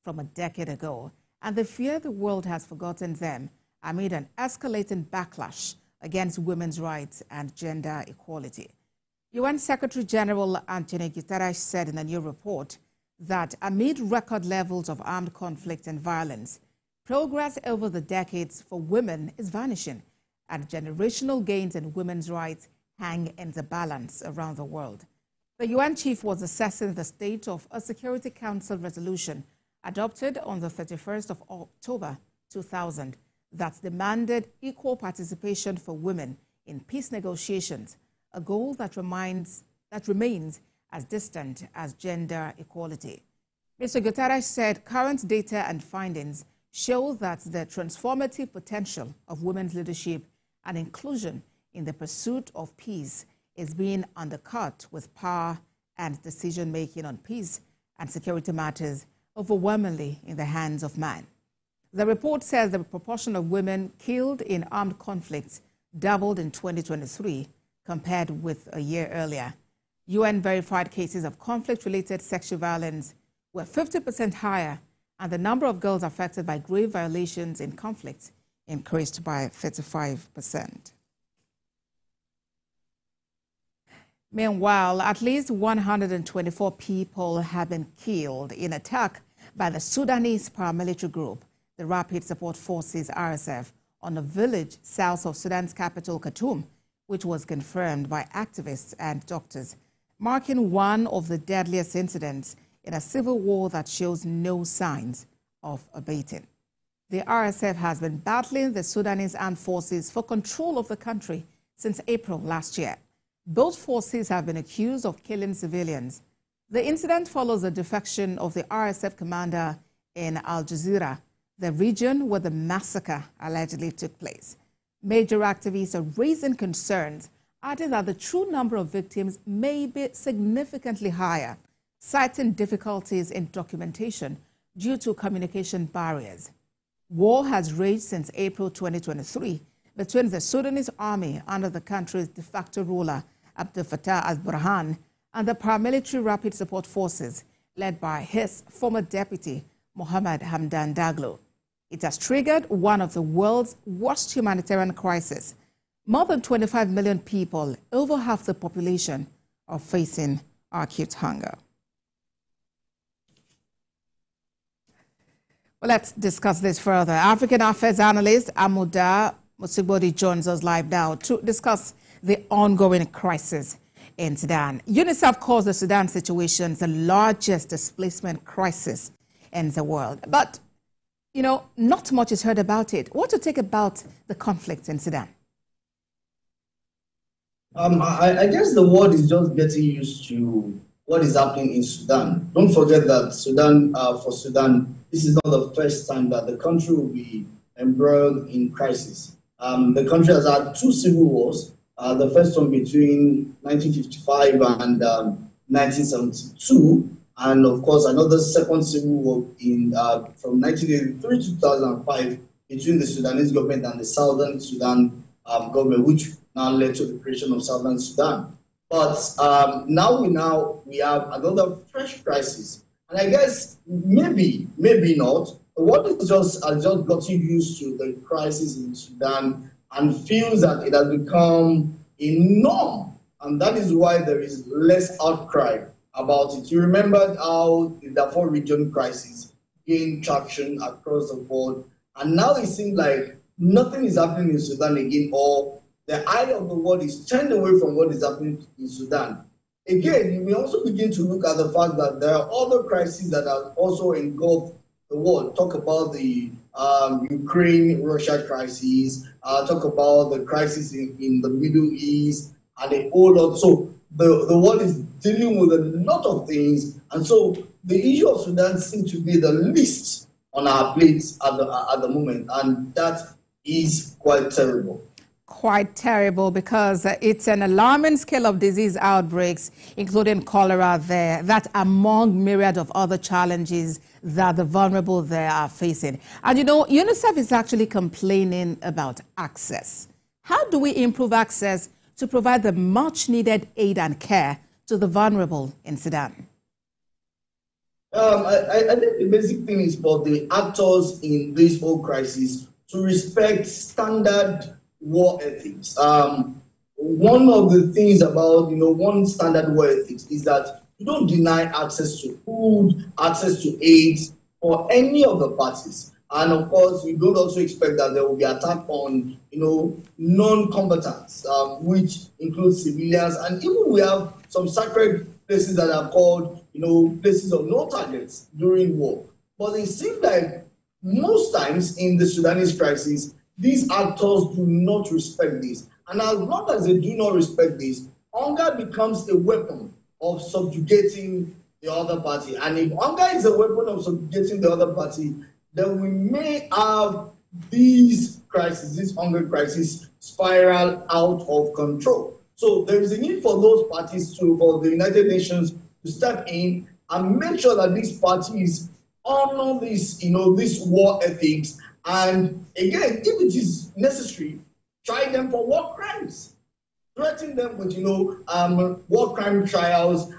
from a decade ago, and they fear the world has forgotten them amid an escalating backlash against women's rights and gender equality. UN Secretary General Antonio Guterres said in a new report that amid record levels of armed conflict and violence, progress over the decades for women is vanishing, and generational gains in women's rights hang in the balance around the world. The UN chief was assessing the state of a Security Council resolution adopted on the 31st of October 2000 that demanded equal participation for women in peace negotiations, a goal that remains as distant as gender equality. Mr. Guterres said current data and findings show that the transformative potential of women's leadership and inclusion in the pursuit of peace is being undercut with power and decision-making on peace and security matters overwhelmingly in the hands of men. The report says the proportion of women killed in armed conflicts doubled in 2023 compared with a year earlier. UN-verified cases of conflict-related sexual violence were 50% higher, and the number of girls affected by grave violations in conflicts increased by 35%. Meanwhile, at least 124 people have been killed in attack by the Sudanese paramilitary group, the Rapid Support Forces RSF, on a village south of Sudan's capital, Khartoum, which was confirmed by activists and doctors, marking one of the deadliest incidents in a civil war that shows no signs of abating. The RSF has been battling the Sudanese armed forces for control of the country since April last year. Both forces have been accused of killing civilians. The incident follows the defection of the RSF commander in Al Jazeera, the region where the massacre allegedly took place. Major activists are raising concerns, adding that the true number of victims may be significantly higher, citing difficulties in documentation due to communication barriers. War has raged since April 2023 between the Sudanese army under the country's de facto ruler, Abdel Fattah al-Burhan, and the paramilitary Rapid Support Forces, led by his former deputy, Mohamed Hamdan Daglo. It has triggered one of the world's worst humanitarian crises. More than 25 million people, over half the population, are facing acute hunger. Well, let's discuss this further. African affairs analyst Amuda Musibodi joins us live now to discuss the ongoing crisis in Sudan. UNICEF calls the Sudan situation the largest displacement crisis in the world. But, you know, not much is heard about it. What to think about the conflict in Sudan? I guess the world is just getting used to what is happening in Sudan. Don't forget that for Sudan, this is not the first time that the country will be embroiled in crisis. The country has had two civil wars, the first one between 1955 and 1972, and of course another second civil war from 1983 to 2005 between the Sudanese government and the Southern Sudan government, which now led to the creation of Southern Sudan. But now we have another fresh crisis. And I guess maybe not. What is just gotten used to the crisis in Sudan and feels that it has become a norm. And that is why there is less outcry about it. You remember how the Darfur region crisis gained traction across the board. And now it seems like nothing is happening in Sudan again, or the eye of the world is turned away from what is happening in Sudan. Again, you may also begin to look at the fact that there are other crises that have also engulfed the world. Talk about the Ukraine-Russia crisis, talk about the crisis in the Middle East, and a whole lot. So the world is dealing with a lot of things. And so the issue of Sudan seems to be the least on our plates at the moment. And that is quite terrible. Quite terrible, because it's an alarming scale of disease outbreaks, including cholera there, that among myriad of other challenges that the vulnerable there are facing. And you know, UNICEF is actually complaining about access. How do we improve access to provide the much needed aid and care to the vulnerable in Sudan? I think the basic thing is for the actors in this whole crisis to respect standard war ethics. One of the things about, one standard war ethics is that you don't deny access to food, access to aid for any of the parties. And of course, we don't also expect that there will be attack on, non-combatants, which includes civilians. And even we have some sacred places that are called, places of no targets during war. But it seems like most times in the Sudanese crisis, these actors do not respect this. And as long as they do not respect this, hunger becomes a weapon of subjugating the other party. And if hunger is a weapon of subjugating the other party, then we may have these crises, this hunger crisis, spiral out of control. So there is a need for those parties for the United Nations to step in and make sure that these parties honor this, this war ethics. And again, if it is necessary, try them for war crimes. Threaten them with, war crime trials,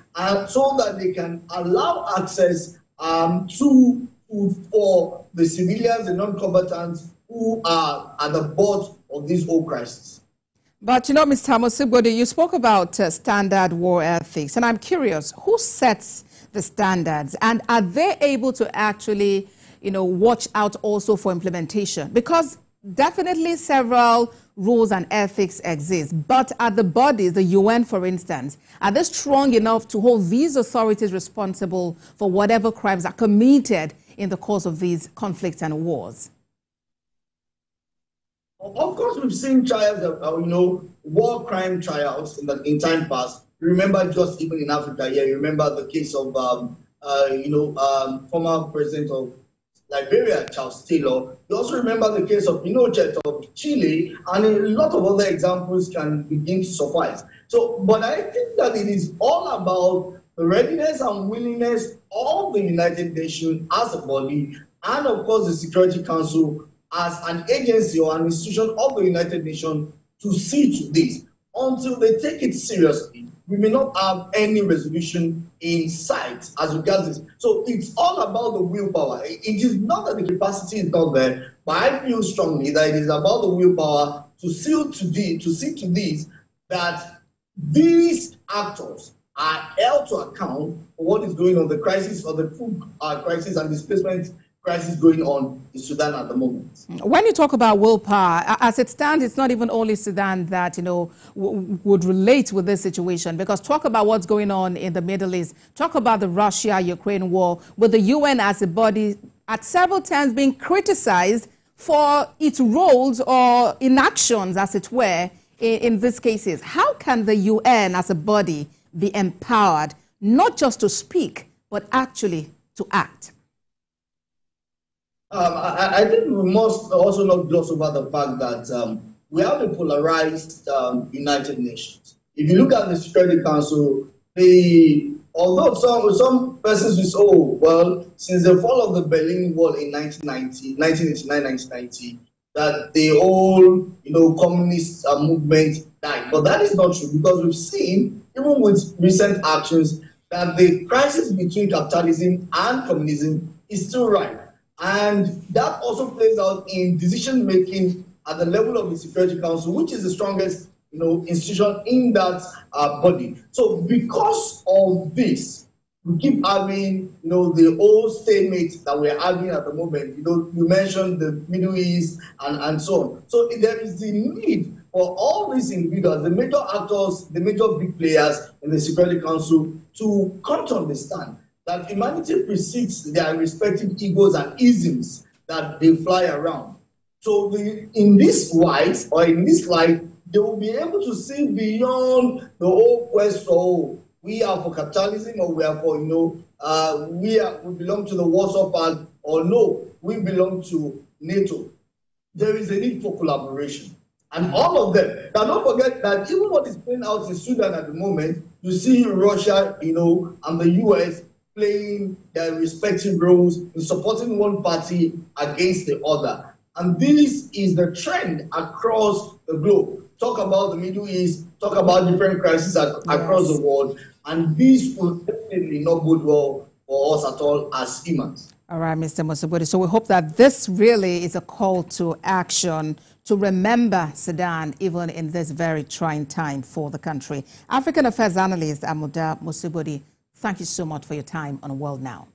so that they can allow access to food for the civilians and non-combatants who are at the butt of this whole crisis. But, Mr. Mosibodi, you spoke about standard war ethics, and I'm curious, who sets the standards, and are they able to actually, watch out also for implementation? Because definitely several rules and ethics exist, but are the bodies, the UN, for instance, are they strong enough to hold these authorities responsible for whatever crimes are committed in the course of these conflicts and wars? Of course, we've seen trials of, war crime trials in time past. Remember, just even in Africa, you remember the case of, former president of Liberia, Charles Taylor. You also remember the case of Pinochet of Chile, and a lot of other examples can begin to suffice. So, but I think that it is all about the readiness and willingness of the United Nations as a body, and of course the Security Council as an agency or an institution of the United Nations to see to this. Until they take it seriously, we may not have any resolution in sight as regards this. So it's all about the willpower. It is not that the capacity is not there, but I feel strongly that it is about the willpower to see to this, that these actors are held to account for what is going on, the crisis or the food crisis and displacement crisis going on in Sudan at the moment. When you talk about willpower, as it stands, it's not even only Sudan that, would relate with this situation, because talk about what's going on in the Middle East, talk about the Russia-Ukraine war, with the UN as a body at several times being criticized for its roles or inactions, as it were, in these cases. How can the UN as a body be empowered not just to speak, but actually to act? I think we must also not gloss over the fact that we have a polarized United Nations. If you look at the Security Council, although some persons will say, oh, well, since the fall of the Berlin Wall in 1989-1990, that the whole, communist movement died. But that is not true, because we've seen, even with recent actions, that the crisis between capitalism and communism is still ripe. And that also plays out in decision-making at the level of the Security Council, which is the strongest, institution in that body. So because of this, we keep having, the old stalemate that we're having at the moment. You mentioned the Middle East and so on. So there is the need for all these individuals, the major actors, the major big players in the Security Council, to come to understand that humanity precedes their respective egos and isms that they fly around. So in this light, they will be able to see beyond the whole quest for, we are for capitalism, or we are for, we belong to the Warsaw Pact, or no, we belong to NATO. There is a need for collaboration. And all of them. Now, don't forget that even what is playing out in Sudan at the moment, you see Russia, and the US playing their respective roles in supporting one party against the other. And this is the trend across the globe. Talk about the Middle East, talk about different crises across the world, and this will definitely not bode well for us at all as humans. All right, Mr. Musubudi. So we hope that this really is a call to action to remember Sudan, even in this very trying time for the country. African Affairs Analyst Amuda Musubudi, thank you so much for your time on World Now.